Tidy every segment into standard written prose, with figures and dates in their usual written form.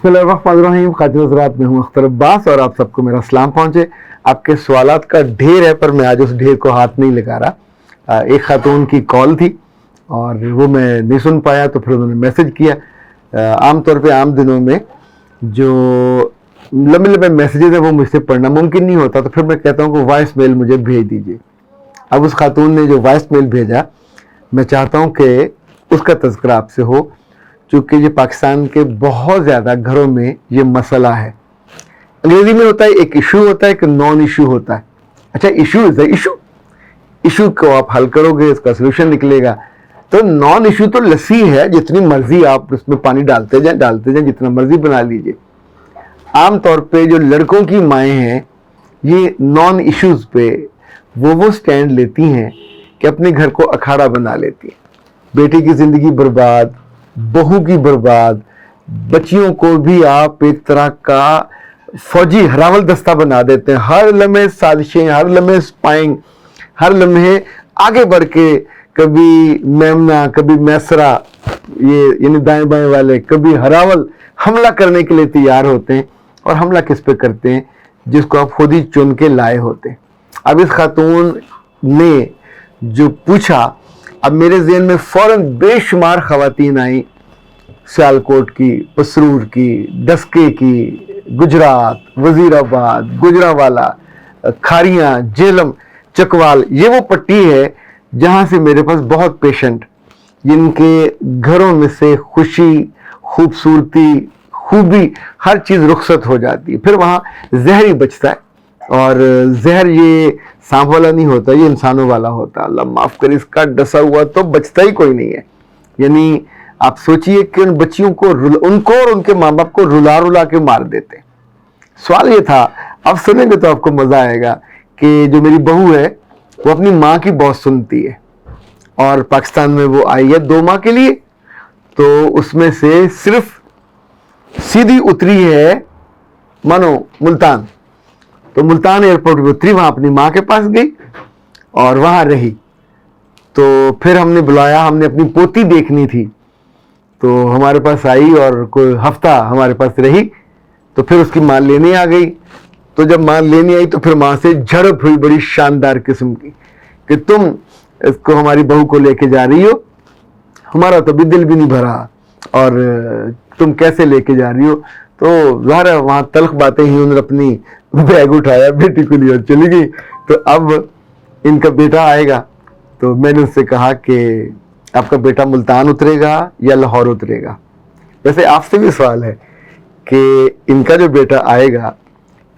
बिस्मिल्लाहिर्रहमानिर्रहीम। खातिन हज़रात, मैं हूँ अख्तर अब्बास और आप सबको मेरा सलाम पहुँचे। आपके सवालात का ढेर है पर मैं आज उस ढेर को हाथ नहीं लगा रहा। एक खातून की कॉल थी और वो मैं नहीं सुन पाया तो फिर उन्होंने मैसेज किया। आम तौर पे आम दिनों में जो लंबे लंबे मैसेजेस हैं वो मुझसे पढ़ना मुमकिन नहीं होता, तो फिर मैं कहता हूँ कि वॉइस मेल मुझे भेज दीजिए। अब उस खातून ने जो वॉइस मेल भेजा, मैं चाहता हूँ कि उसका तज़किरा आपसे हो, चूँकि ये पाकिस्तान के बहुत ज़्यादा घरों में ये मसला है। अंग्रेज़ी में होता है एक इशू होता है, एक नॉन इशू होता है। अच्छा, issue is the issue, issue को आप हल करोगे इसका सोल्यूशन निकलेगा। तो नॉन इशू तो लस्सी है, जितनी मर्जी आप उसमें पानी डालते जाएं जितना मर्जी बना लीजिए। आम तौर पे जो लड़कों की माएँ हैं ये नॉन इश्यूज़ पे वो स्टैंड लेती हैं कि अपने घर को अखाड़ा बना लेती हैं। बेटी की ज़िंदगी बर्बाद, बहू की बर्बाद, बच्चियों को भी आप एक तरह का फौजी हरावल दस्ता बना देते हैं। हर लम्हे साजिशें, हर लम्हे स्पाइंग, हर लम्हे आगे बढ़ के, कभी मेमना, कभी मैसरा, ये यानी दाएं बाएं वाले, कभी हरावल हमला करने के लिए तैयार होते हैं। और हमला किस पे करते हैं? जिसको आप खुद ही चुन के लाए होते हैं। अब इस खातून ने जो पूछा, अब मेरे ज़हन में फ़ौरन बेशुमार ख़वातीन आई, सियालकोट की, पसरूर की, डस्के की, गुजरात, वज़ीराबाद, गुजरावाला, खारियाँ, जेलम, चकवाल, ये वो पट्टी है जहाँ से मेरे पास बहुत पेशेंट जिनके घरों में से खुशी, खूबसूरती, खूबी, हर चीज़ रुखसत हो जाती है। फिर वहाँ जहर ही बचता है, और जहर ये सांप वाला नहीं होता, ये इंसानों वाला होता है। अल्लाह माफ़ करे, इसका डसा हुआ तो बचता ही कोई नहीं है। यानी आप सोचिए कि उन बच्चियों को, उनको और उनके माँ बाप को रुला रुला के मार देते। सवाल ये था, अब सुनेंगे तो आपको मज़ा आएगा, कि जो मेरी बहू है वो अपनी माँ की बहुत सुनती है, और पाकिस्तान में वो आई है 2 माह के लिए, तो उसमें से सिर्फ सीधी उतरी है मानो मुल्तान। तो मुल्तान एयरपोर्ट पे उतरी, वहाँ अपनी माँ के पास गई और वहाँ रही। तो फिर हमने बुलाया, हमने अपनी पोती देखनी थी, तो हमारे पास आई और कोई हफ्ता हमारे पास रही। तो फिर उसकी माँ लेने आ गई। तो जब माँ लेने आई तो फिर माँ से झड़प हुई बड़ी शानदार किस्म की, कि तुम इसको, हमारी बहू को लेके जा रही हो, हमारा तो भी दिल भी नहीं भरा, और तुम कैसे लेके जा रही हो। तो ज़ाहिर है वहाँ तल्ख बातें ही, उन्होंने अपनी बैग उठाया, बेटी को लिए चली गई। तो अब इनका बेटा आएगा, तो मैंने उससे कहा कि आपका बेटा मुल्तान उतरेगा या लाहौर उतरेगा। वैसे आपसे भी सवाल है कि इनका जो बेटा आएगा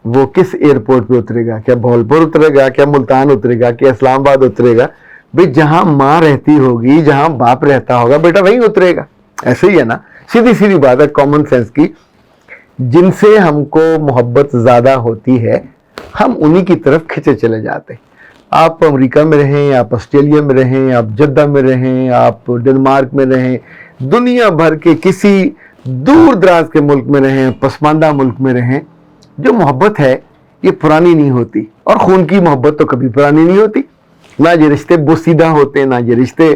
वो किस एयरपोर्ट पे उतरेगा? क्या भावलपुर उतरेगा, क्या मुल्तान उतरेगा, क्या इस्लामाबाद उतरेगा? भाई जहाँ माँ रहती होगी, जहाँ बाप रहता होगा, बेटा वहीं उतरेगा। ऐसे ही है ना, सीधी सीधी बात है कॉमन सेंस की। जिनसे हमको मोहब्बत ज़्यादा होती है हम उन्हीं की तरफ खिंचे चले जाते हैं। आप अमेरिका में रहें, आप ऑस्ट्रेलिया में रहें, आप जद्दा में रहें, आप डेनमार्क में रहें, दुनिया भर के किसी दूर दराज के मुल्क में रहें, पसमानदा मुल्क में रहें, जो मोहब्बत है ये पुरानी नहीं होती। और खून की मोहब्बत तो कभी पुरानी नहीं होती। ना ये रिश्ते बोसीदा होते हैं, ना ये रिश्ते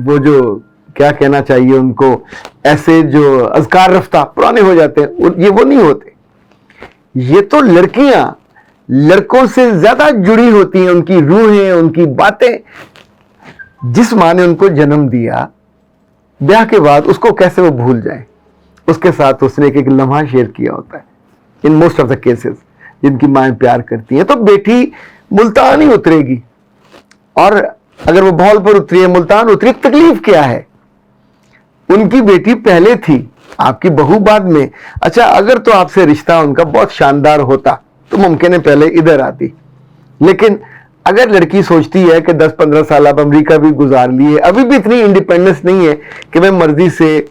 वो जो क्या कहना चाहिए उनको, ऐसे जो अज़कार रफ्ता पुराने हो जाते हैं, ये वो नहीं होते। ये तो लड़कियां लड़कों से ज्यादा जुड़ी होती हैं, उनकी रूहें, उनकी बातें। जिस माँ ने उनको जन्म दिया, ब्याह के बाद उसको कैसे वो भूल जाए? उसके साथ उसने एक लम्हा शेयर किया होता है। In most of the cases जिनकी माएँ प्यार करती हैं, तो बेटी मुल्तान ही उतरेगी। और अगर वो भावलपुर उतरी है, मुल्तान उतरी, तकलीफ क्या है? उनकी बेटी पहले थी, आपकी बहू बाद में। अच्छा, अगर तो आपसे रिश्ता उनका बहुत शानदार होता तो मुमकिन है पहले इधर आती। लेकिन अगर लड़की सोचती है कि 10-15 साल अब अमेरिका भी गुजार लिए, अभी भी इतनी इंडिपेंडेंस नहीं है कि मैं मर्जी से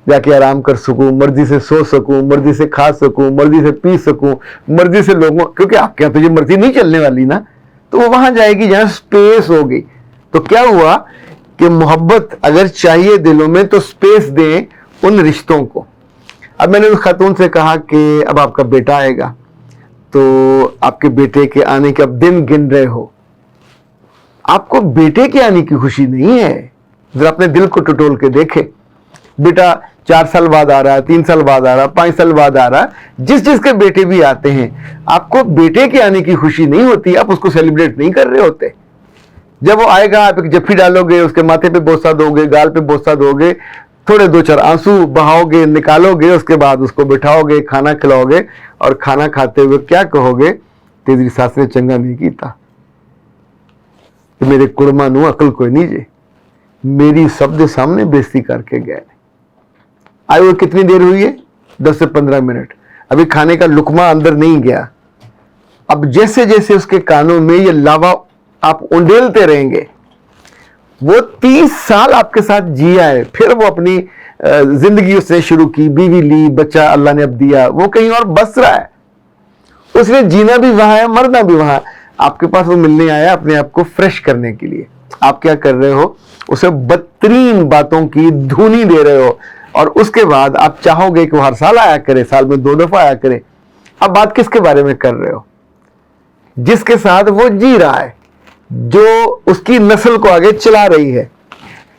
जाके आराम कर सकूं, मर्जी से सो सकूं, मर्जी से खा सकूं, मर्जी से पी सकूं, मर्जी से लोगों, क्योंकि आपके यहाँ तो ये मर्जी नहीं चलने वाली ना, तो वो वहां जाएगी जहां स्पेस होगी। तो क्या हुआ कि मोहब्बत अगर चाहिए दिलों में तो स्पेस दें उन रिश्तों को। अब मैंने उस खातून से कहा कि अब आपका बेटा आएगा, तो आपके बेटे के आने के अब दिन गिन रहे हो, आपको बेटे के आने की खुशी नहीं है। जरा अपने दिल को टटोल के देखे। बेटा 4 साल बाद आ रहा है, 3 साल बाद आ रहा है, 5 साल बाद आ रहा है। जिस जिसके बेटे भी आते हैं, आपको बेटे के आने की खुशी नहीं होती, आप उसको सेलिब्रेट नहीं कर रहे होते। जब वो आएगा, आप एक जफ्फी डालोगे, उसके माथे पे बोसा दोगे, गाल पे बोसा दोगे, थोड़े 2-4 आंसू बहाओगे, निकालोगे, उसके बाद उसको बिठाओगे, खाना खिलाओगे, और खाना खाते हुए क्या कहोगे? तेरी सास ने चंगा नहीं कीता, मेरे कुड़मा नू अकल कोई नहीं जे, मेरी सब दे सामने बेइज्जती करके गए। आए हुए कितनी देर हुई है? 10 से 15 मिनट। अभी खाने का लुकमा अंदर नहीं गया। अब जैसे जैसे उसके कानों में ये लावा आप उंडेलते रहेंगे, वो 30 साल आपके साथ जिया है, फिर वो अपनी जिंदगी उसने शुरू की, बीवी ली, बच्चा अल्लाह ने अब दिया, वो कहीं और बस रहा है। उसने जीना भी वहां है, मरना भी वहां। आपके पास वो मिलने आया अपने आप को फ्रेश करने के लिए। आप क्या कर रहे हो? उसे बदतरीन बातों की धुनी दे रहे हो, और उसके बाद आप चाहोगे कि वो हर साल आया करे, साल में 2 दफा आया करे। अब बात किसके बारे में कर रहे हो? जिसके साथ वो जी रहा है, जो उसकी नस्ल को आगे चला रही है।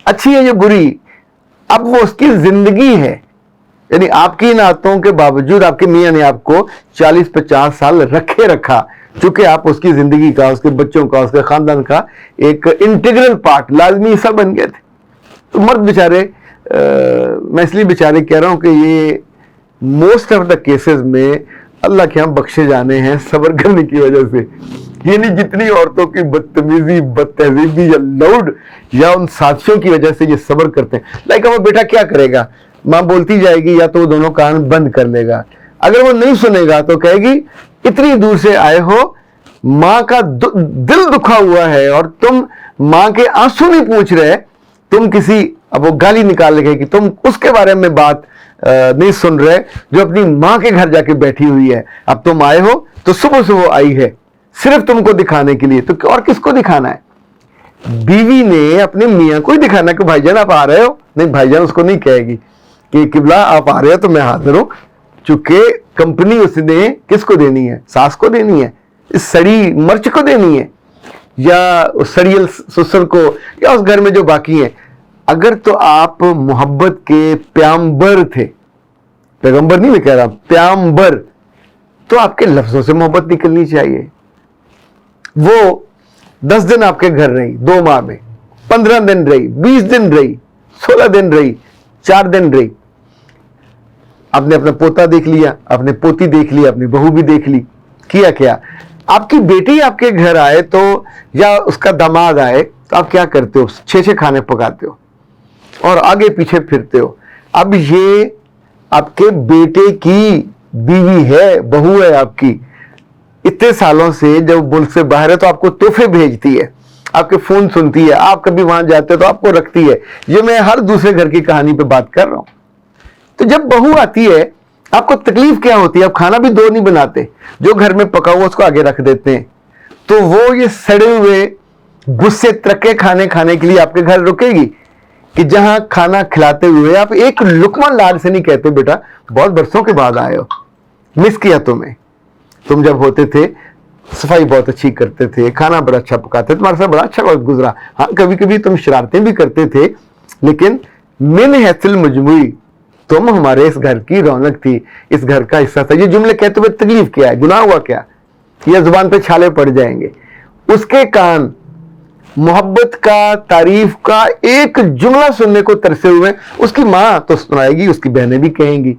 अच्छी है या बुरी, अब वो उसकी जिंदगी है। यानी आपकी इन आदतों के बावजूद आपके मियां ने आपको 40-50 साल रखे रखा, चूंकि आप उसकी जिंदगी का, उसके बच्चों का, उसके खानदान का एक इंटीग्रल पार्ट, लाजमी हिस्सा बन गए थे। तो मर्द बेचारे, मैं इसलिए बेचारे कह रहा हूं कि ये मोस्ट ऑफ द केसेस में अल्लाह के यहाँ बख्शे जाने हैं सब्र करने की वजह से। यानी जितनी औरतों की बदतमीजी, बदतहजीबी या लाउड या उन साथियों की वजह से ये सब्र करते हैं। लाइक अब बेटा क्या करेगा? माँ बोलती जाएगी, या तो वो दोनों कान बंद कर लेगा। अगर वो नहीं सुनेगा तो कहेगी इतनी दूर से आए हो, माँ का दिल दुखा हुआ है, और तुम माँ के आंसू नहीं पूछ रहे, तुम किसी, अब वो गाली निकाल लेगी कि तुम उसके बारे में बात नहीं सुन रहे जो अपनी माँ के घर जाके बैठी हुई है। अब तुम आए हो तो सुबह से वो आई है सिर्फ तुमको दिखाने के लिए, तो और किसको दिखाना है? बीवी ने अपने मियाँ को ही दिखाना कि भाईजान आप आ रहे हो। नहीं, भाईजान उसको नहीं कहेगी कि किबला आप आ रहे हो तो मैं हाजिर हूं, चूंकि कंपनी उसने किसको देनी है? सास को देनी है, इस सड़ी मर्च को देनी है, या उस सड़ियल ससुर को, या उस घर में जो बाकी हैं। अगर तो आप मोहब्बत के प्याम्बर थे, पैगंबर नहीं मैं कह रहा, प्याम्बर, तो आपके लफ्जों से मोहब्बत निकलनी चाहिए। वो 10 दिन आपके घर रही, 2 माह में 15 दिन रही, 20 दिन रही, 16 दिन रही, 4 दिन रही। आपने अपना पोता देख लिया, अपने पोती देख लिया, अपनी बहू भी देख ली। किया क्या? आपकी बेटी आपके घर आए तो, या उसका दामाद आए तो आप क्या करते हो? 6-6 खाने पकाते हो और आगे पीछे फिरते हो। अब ये आपके बेटे की बीवी है, बहू है आपकी। इतने सालों से जब मुल्क से बाहर है तो आपको तोहफे भेजती है, आपके फोन सुनती है, आप कभी वहां जाते हो तो आपको रखती है। ये मैं हर दूसरे घर की कहानी पे बात कर रहा हूं। तो जब बहू आती है, आपको तकलीफ क्या होती है? आप खाना भी 2 नहीं बनाते, जो घर में पका हुआ उसको आगे रख देते हैं। तो वो ये सड़े हुए गुस्से त्रके खाने के लिए आपके घर रुकेगी कि जहां खाना खिलाते हुए आप एक लुकमा लाड से नहीं कहते बेटा बहुत बरसों के बाद आए हो, मिस किया तुम्हें, तुम जब होते थे सफाई बहुत अच्छी करते थे, खाना बड़ा अच्छा पकाते थे, तुम्हारे साथ बड़ा अच्छा वक्त गुजरा। हाँ, कभी कभी तुम शरारतें भी करते थे, लेकिन मिन हैसिल मजमुई तुम हमारे इस घर की रौनक थी, इस घर का हिस्सा था। ये जुमले कहते हुए तकलीफ क्या है? गुनाह हुआ क्या? ये जुबान पे छाले पड़ जाएंगे। उसके कान मोहब्बत का, तारीफ का एक जुमला सुनने को तरसे हुए। उसकी माँ तो सुनाएगी, उसकी बहनें भी कहेंगी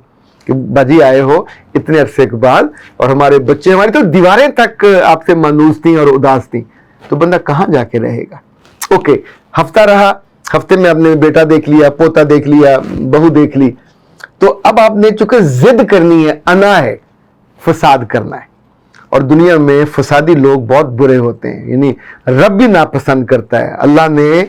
कि बाजी आए हो इतने अरसे के बाद, और हमारे बच्चे, हमारी तो दीवारें तक आपसे मानूस थी और उदास थी। तो बंदा कहाँ जाके रहेगा? ओके, हफ्ता रहा, हफ्ते में आपने बेटा देख लिया, पोता देख लिया, बहू देख ली। तो अब आपने चूंकि जिद करनी है, अना है, फसाद करना है। और दुनिया में फसादी लोग बहुत बुरे होते हैं, यानी रब भी नापसंद करता है। अल्लाह ने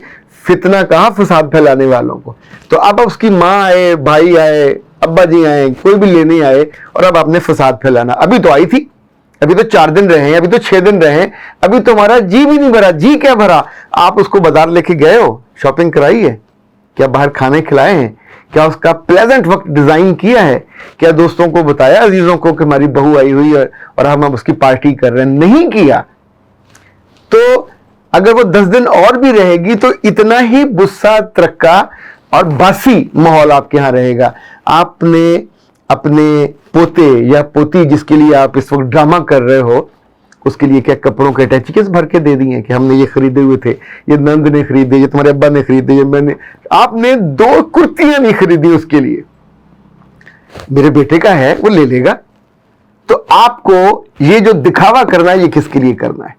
फितना कहा फसाद फैलाने वालों को। तो अब उसकी माँ आए, भाई आए, अब्बा जी आए, कोई भी लेने आए, और अब आपने फसाद फैलाना। अभी तो आई थी, अभी तो 4 दिन रहे हैं, अभी तो 6 दिन रहे हैं, अभी तो हमारा जी भी नहीं भरा। जी क्या भरा? आप उसको बाजार लेके गए हो, शॉपिंग कराई है क्या? बाहर खाने खिलाए हैं क्या? उसका प्लेजेंट वक्त डिजाइन किया है क्या? दोस्तों को बताया, अजीजों को, कि हमारी बहू आई हुई है और हम अब उसकी पार्टी कर रहे हैं? नहीं किया। तो अगर वो 10 दिन और भी रहेगी तो इतना ही गुस्सा त्रक्का اور باسی ماحول آپ کے یہاں رہے گا. آپ نے اپنے پوتے یا پوتی جس کے لیے آپ اس وقت ڈرامہ کر رہے ہو, اس کے لیے کیا کپڑوں کے اٹیچیکس بھر کے دے دیے کہ ہم نے یہ خریدے ہوئے تھے, یہ نند نے خریدے, یہ تمہارے ابا نے خریدے, یہ میں نے. آپ نے 2 کرتیاں نہیں خریدی اس کے لیے. میرے بیٹے کا ہے وہ لے لے گا. تو آپ کو یہ جو دکھاوا کرنا ہے یہ کس کے لیے کرنا ہے؟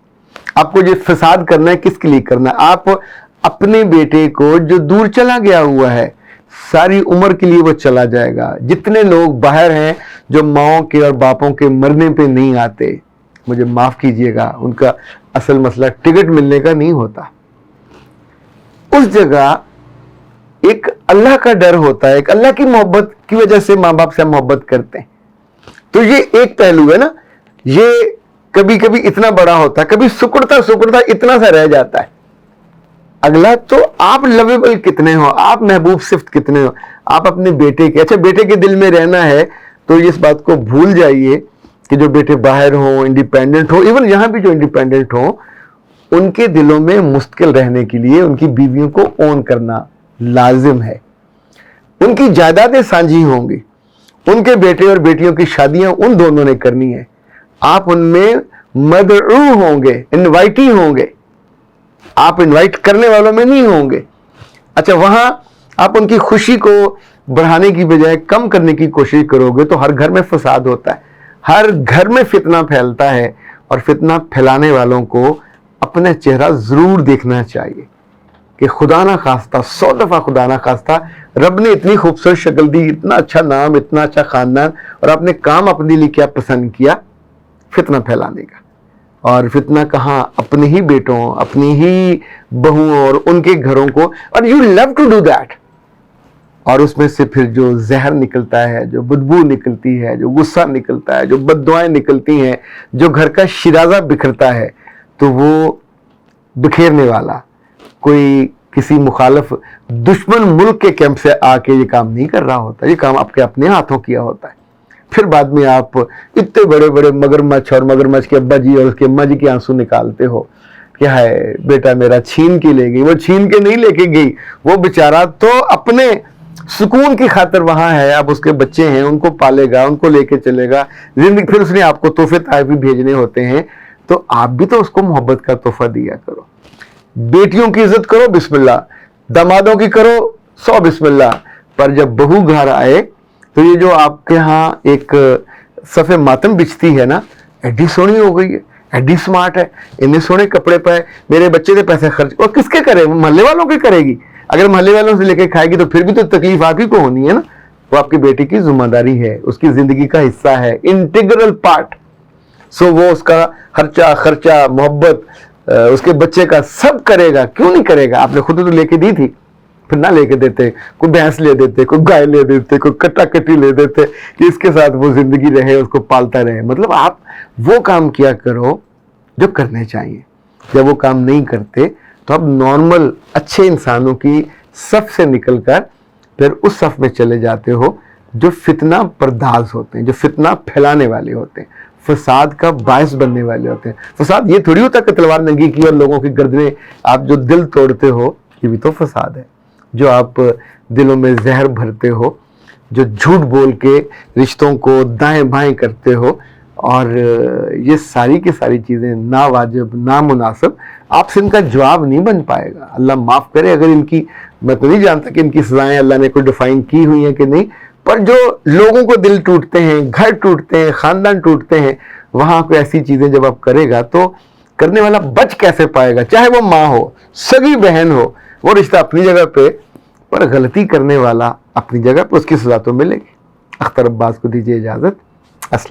آپ کو یہ فساد کرنا ہے کس کے لیے کرنا ہے؟ آپ اپنے بیٹے کو جو دور چلا گیا ہوا ہے, ساری عمر کے لیے وہ چلا جائے گا. جتنے لوگ باہر ہیں جو ماؤں کے اور باپوں کے مرنے پہ نہیں آتے, مجھے معاف کیجئے گا, ان کا اصل مسئلہ ٹکٹ ملنے کا نہیں ہوتا. اس جگہ ایک اللہ کا ڈر ہوتا ہے, ایک اللہ کی محبت کی وجہ سے ماں باپ سے محبت کرتے ہیں. تو یہ ایک پہلو ہے نا. یہ کبھی کبھی اتنا بڑا ہوتا ہے, کبھی سکڑتا اتنا سا رہ جاتا ہے. اگلا تو آپ لویبل کتنے ہو, آپ محبوب صفت کتنے ہو. آپ اپنے بیٹے کے, اچھا بیٹے کے دل میں رہنا ہے تو اس بات کو بھول جائیے کہ جو بیٹے باہر ہوں, انڈیپینڈنٹ ہوں, ایون یہاں بھی جو انڈیپینڈنٹ ہوں, ان کے دلوں میں مستقل رہنے کے لیے ان کی بیویوں کو اون کرنا لازم ہے. ان کی جائیدادیں سانجھی ہوں گی, ان کے بیٹے اور بیٹیوں کی شادیاں ان دونوں نے کرنی ہے. آپ ان میں مدعو ہوں گے, انوائٹی ہوں گے, آپ انوائٹ کرنے والوں میں نہیں ہوں گے. اچھا وہاں آپ ان کی خوشی کو بڑھانے کی بجائے کم کرنے کی کوشش کرو گے تو ہر گھر میں فساد ہوتا ہے, ہر گھر میں فتنہ پھیلتا ہے. اور فتنہ پھیلانے والوں کو اپنا چہرہ ضرور دیکھنا چاہیے کہ خدا نہ خواستہ, 100 دفعہ خدا نہ خواستہ, رب نے اتنی خوبصورت شکل دی, اتنا اچھا نام, اتنا اچھا خاندان, اور آپ نے کام اپنے لیے کیا پسند کیا؟ فتنہ پھیلانے کا. اور فتنہ کہاں؟ اپنے ہی بیٹوں, اپنی ہی بہوؤں اور ان کے گھروں کو, اور you love to do that. اور اس میں سے پھر جو زہر نکلتا ہے, جو بدبو نکلتی ہے, جو غصہ نکلتا ہے, جو بد دعائیں نکلتی ہیں, جو گھر کا شیرازہ بکھرتا ہے, تو وہ بکھیرنے والا کوئی کسی مخالف دشمن ملک کے کیمپ سے آ کے یہ کام نہیں کر رہا ہوتا. یہ کام آپ کے اپنے ہاتھوں کیا ہوتا ہے. پھر بعد میں آپ اتنے بڑے بڑے مگرمچھ اور مگرمچھ کے ابا جی اور اس کے اماں جی کے آنسو نکالتے ہو کہ ہائے بیٹا میرا چھین کے لے گئی. وہ چھین کے نہیں لے کے گئی, وہ بیچارہ تو اپنے سکون کی خاطر وہاں ہے. اب اس کے بچے ہیں, ان کو پالے گا, ان کو لے کے چلے گا زندگی. پھر اس نے آپ کو تحفے تحائف بھی بھیجنے ہوتے ہیں, تو آپ بھی تو اس کو محبت کا تحفہ دیا کرو. بیٹیوں کی عزت کرو, بسم اللہ. دامادوں کی کرو, 100 بسم اللہ. پر جب بہو گھر آئے تو یہ جو آپ کے ہاں ایک صف ماتم بچتی ہے نا, ایڈی سونی ہو گئی ہے, ایڈی سمارٹ ہے, اتنے سونے کپڑے پائے, میرے بچے نے پیسے خرچ, اور کس کے کرے؟ محلے والوں کے کرے گی. اگر محلے والوں سے لے کے کھائے گی تو پھر بھی تو تکلیف آپ ہی کو ہونی ہے نا. وہ آپ کے بیٹے کی ذمہ داری ہے, اس کی زندگی کا حصہ ہے, انٹیگرل پارٹ. سو وہ اس کا خرچہ محبت, اس کے بچے کا سب کرے گا. کیوں نہیں کرے گا؟ آپ نے خود تو لے کے دی تھی, پھر نہ لے کے دیتے, کوئی بھینس لے دیتے, کوئی گائے لے دیتے, کوئی کٹا کٹی لے دیتے کہ اس کے ساتھ وہ زندگی رہے, اس کو پالتا رہے. مطلب آپ وہ کام کیا کرو جو کرنے چاہیے. جب وہ کام نہیں کرتے تو اب نارمل اچھے انسانوں کی صف سے نکل کر پھر اس صف میں چلے جاتے ہو جو فتنہ پرداز ہوتے ہیں, جو فتنہ پھیلانے والے ہوتے ہیں, فساد کا باعث بننے والے ہوتے ہیں. فساد یہ تھوڑی ہوتا کہ تلوار ننگی کی اور لوگوں کی گردنیں, آپ جو دل توڑتے ہو یہ بھی تو فساد ہے. جو آپ دلوں میں زہر بھرتے ہو, جو جھوٹ بول کے رشتوں کو دائیں بائیں کرتے ہو, اور یہ ساری کی ساری چیزیں ناواجب, نامناسب, آپ سے ان کا جواب نہیں بن پائے گا. اللہ معاف کرے اگر ان کی, میں تو نہیں جانتا کہ ان کی سزائیں اللہ نے کوئی ڈیفائن کی ہوئی ہیں کہ نہیں, پر جو لوگوں کو دل ٹوٹتے ہیں, گھر ٹوٹتے ہیں, خاندان ٹوٹتے ہیں, وہاں کوئی ایسی چیزیں جب آپ کرے گا تو کرنے والا بچ کیسے پائے گا؟ چاہے وہ ماں ہو, سگی بہن ہو, وہ رشتہ اپنی جگہ پہ, پر غلطی کرنے والا اپنی جگہ پہ, اس کی سزا تو ملے گی. اختر عباس کو دیجیے اجازت. السلام.